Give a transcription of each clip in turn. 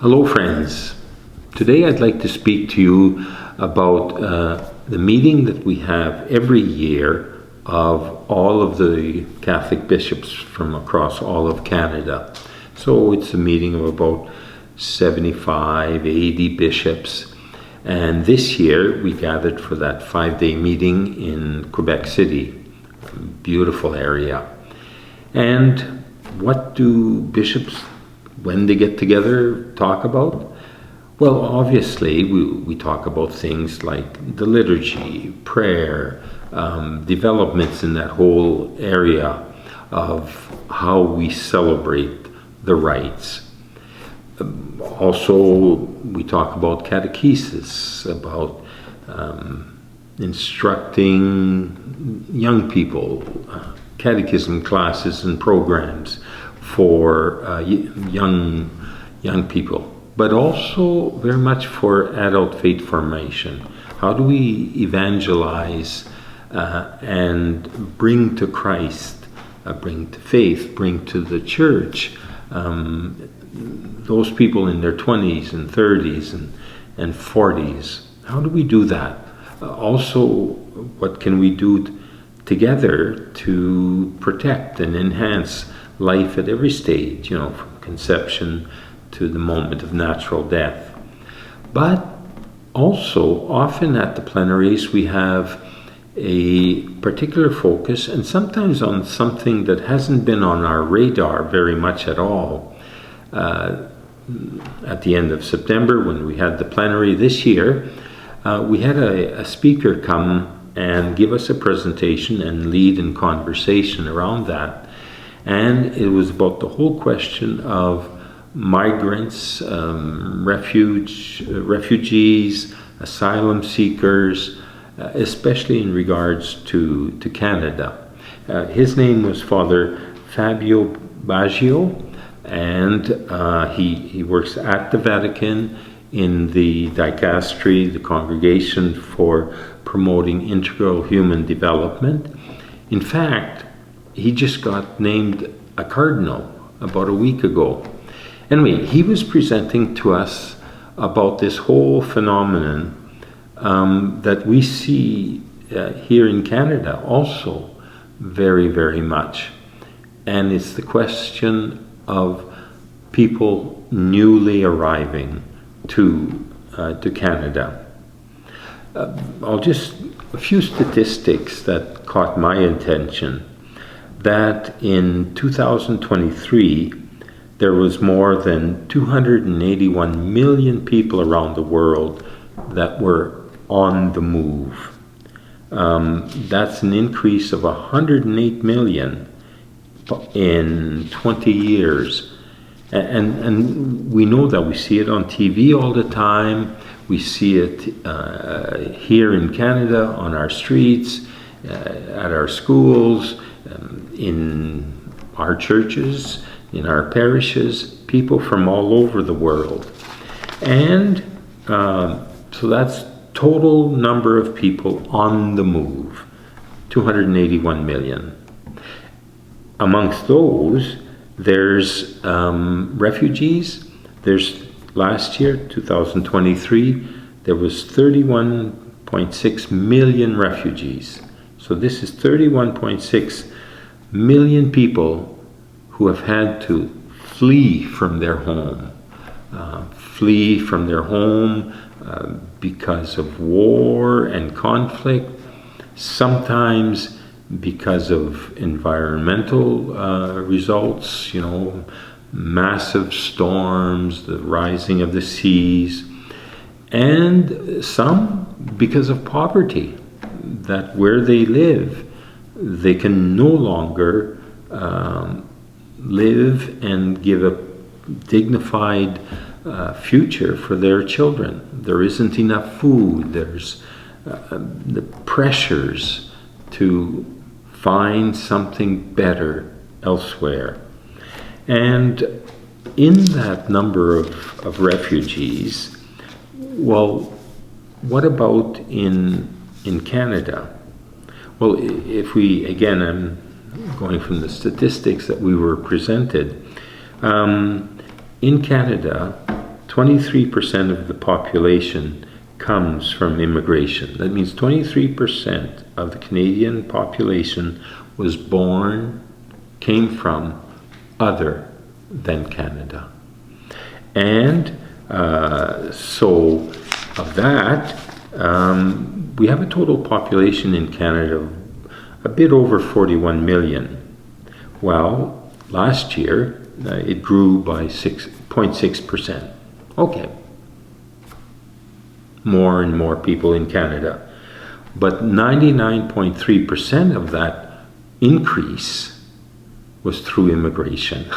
Hello friends. Today I'd like to speak to you about the meeting that we have every year of all of the Catholic bishops from across all of Canada. So it's a meeting of about 75, 80 bishops. And this year we gathered for that 5-day meeting in Quebec City, a beautiful area. And what do bishops, when they get together, talk about? Well, obviously, we talk about things like the liturgy, prayer, developments in that whole area of how we celebrate the rites. Also, we talk about catechesis, about instructing young people, catechism classes and programs for young people, but also very much for adult faith formation. How do we evangelize and bring to Christ, bring to faith, bring to the church those people in their 20s and 30s and 40s? How do we do that? Also, what can we do together to protect and enhance life at every stage, from conception to the moment of natural death? But also, often at the plenaries, we have a particular focus, and sometimes on something that hasn't been on our radar very much at all. At the end of September, when we had the plenary this year, we had a speaker come and give us a presentation and lead in conversation around that. And it was about the whole question of migrants, refugees, asylum seekers, especially in regards to Canada. His name was Father Fabio Baggio, and he works at the Vatican in the dicastery, the Congregation for Promoting Integral Human Development. In fact, he just got named a cardinal about a week ago. Anyway, he was presenting to us about this whole phenomenon that we see here in Canada also very, very much. And it's the question of people newly arriving to Canada. A few statistics that caught my attention. That in 2023, there was more than 281 million people around the world that were on the move. That's an increase of 108 million in 20 years. And we know that. We see it on TV all the time. We see it here in Canada, on our streets, at our schools, in our churches, in our parishes, people from all over the world. And so that's total number of people on the move, 281 million. Amongst those, there's refugees. There's last year, 2023, there was 31.6 million refugees. So this is 31.6 million people who have had to flee from their home. Because of war and conflict, sometimes because of environmental results, massive storms, the rising of the seas, and some because of poverty, that where they live, they can no longer live and give a dignified future for their children. There isn't enough food. There's the pressures to find something better elsewhere. And in that number of refugees, well, what about in Canada? Well, if we, again, I'm going from the statistics that we were presented, in Canada, 23% of the population comes from immigration. That means 23% of the Canadian population was born, came from other than Canada. And so of that, we have a total population in Canada of a bit over 41 million. Well, last year it grew by 6.6%. Okay. More and more people in Canada. But 99.3% of that increase was through immigration.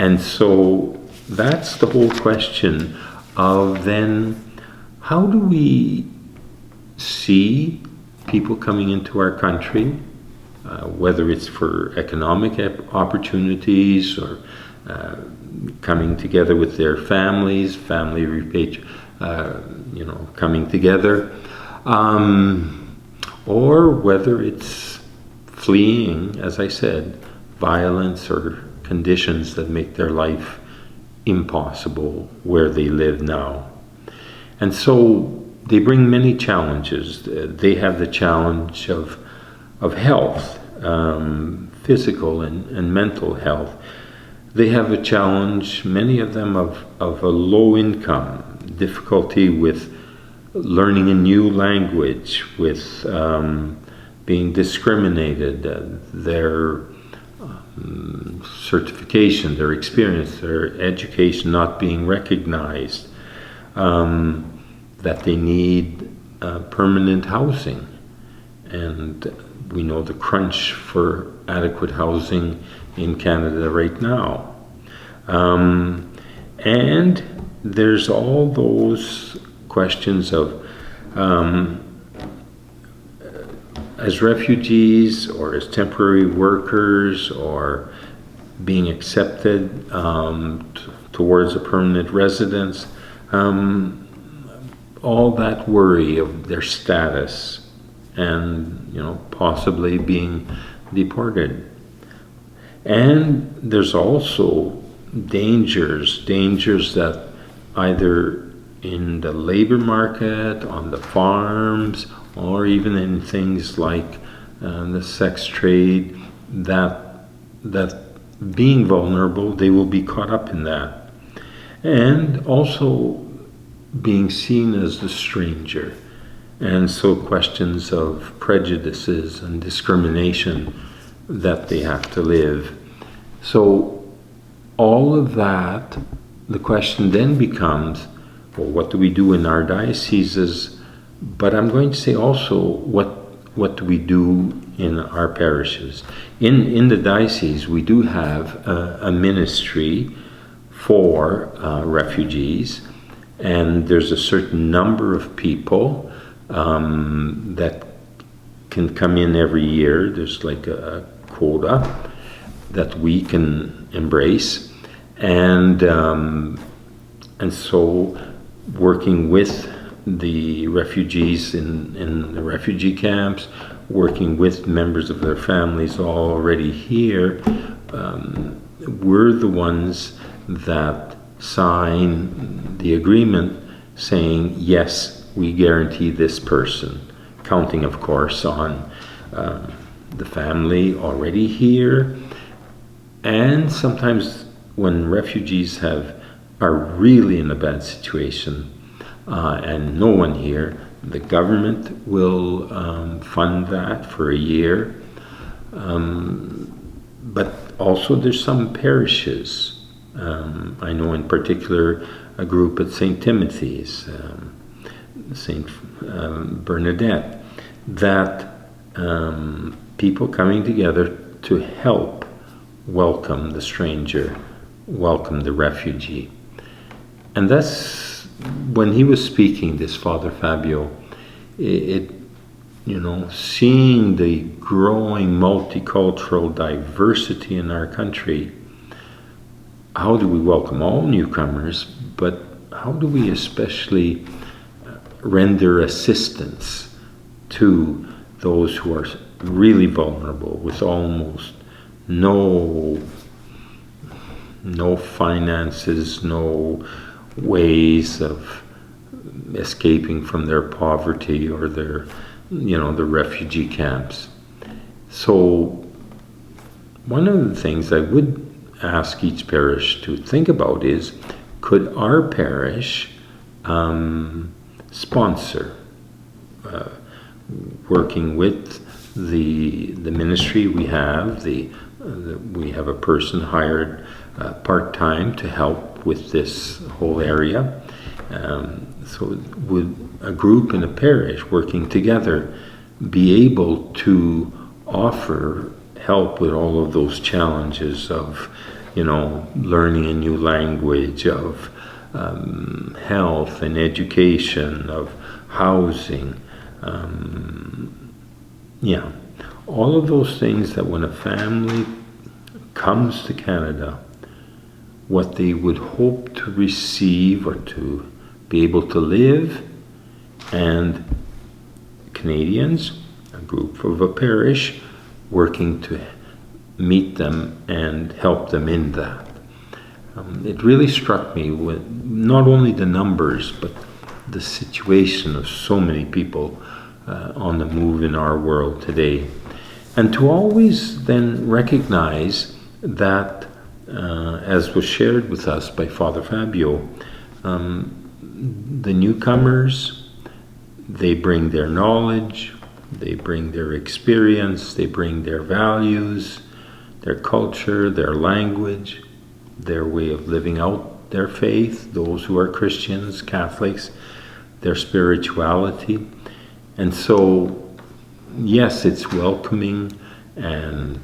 And so that's the whole question of then how do we see people coming into our country, whether it's for economic opportunities or coming together with their families, coming together, or whether it's fleeing, as I said, violence or conditions that make their life impossible where they live now. And so they bring many challenges. They have the challenge of health, physical and mental health. They have a challenge, many of them, of a low income, difficulty with learning a new language, with being discriminated, their certification, their experience, their education not being recognized, that they need permanent housing. And we know the crunch for adequate housing in Canada right now. And there's all those questions of as refugees or as temporary workers or being accepted towards a permanent residence, all that worry of their status and possibly being deported. And there's also dangers that either in the labor market, on the farms, or even in things like the sex trade, that being vulnerable, they will be caught up in that. And also being seen as the stranger. And so questions of prejudices and discrimination that they have to live. So all of that, the question then becomes, well, what do we do in our dioceses? But I'm going to say also, what do we do in our parishes? In the diocese, we do have a ministry for refugees, and there's a certain number of people that can come in every year. There's like a quota that we can embrace, and so working with the refugees in the refugee camps, working with members of their families already here, we're the ones that sign the agreement saying, yes, we guarantee this person, counting, of course, on the family already here. And sometimes when refugees are really in a bad situation and no one here, the government will fund that for a year. But also there's some parishes. I know in particular a group at Saint-Timothy's, Saint Bernadette, that people coming together to help welcome the stranger, welcome the refugee. And that's, when he was speaking, this Father Fabio, seeing the growing multicultural diversity in our country, how do we welcome all newcomers, but how do we especially render assistance to those who are really vulnerable with almost no finances, no ways of escaping from their poverty or their, the refugee camps. So one of the things I would ask each parish to think about is, could our parish sponsor, working with the ministry we have, we have a person hired part-time to help with this whole area. So would a group in a parish working together be able to offer help with all of those challenges of, learning a new language, of health and education, of housing, all of those things that when a family comes to Canada, what they would hope to receive or to be able to live, and Canadians, a group of a parish, working to meet them and help them in that. It really struck me with not only the numbers, but the situation of so many people on the move in our world today. And to always then recognize that, as was shared with us by Father Fabio, the newcomers, they bring their knowledge, they bring their experience, they bring their values, their culture, their language, their way of living out their faith, those who are Christians, Catholics, their spirituality. And so, yes, it's welcoming and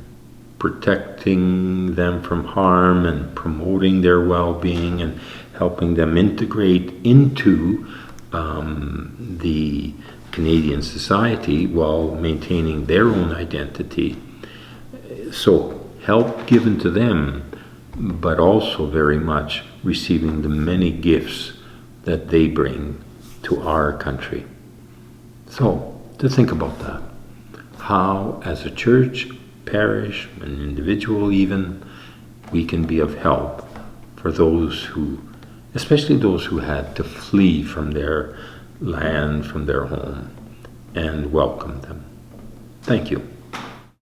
protecting them from harm and promoting their well-being and helping them integrate into the Canadian society while maintaining their own identity. So help given to them, but also very much receiving the many gifts that they bring to our country. So to think about that, how as a church, parish, an individual even, we can be of help for those who, especially those who had to flee from their land, from their home, and welcome them. Thank you.